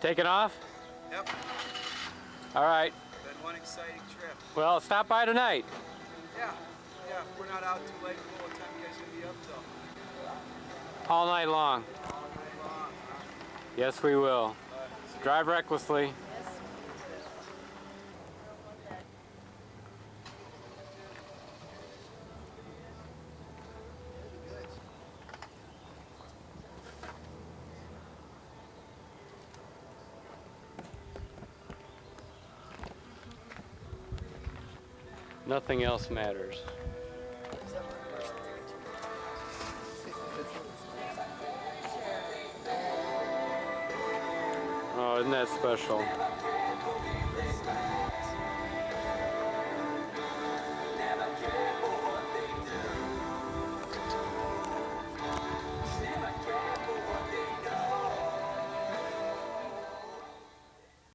Taking off? Yep. All right. Been one exciting trip. Well, stop by tonight. Yeah. If we're not out too late, what time you guys gonna be up till? All night long. All night long, huh? Yes, we will. Drive recklessly. Nothing else matters. Oh, isn't that special?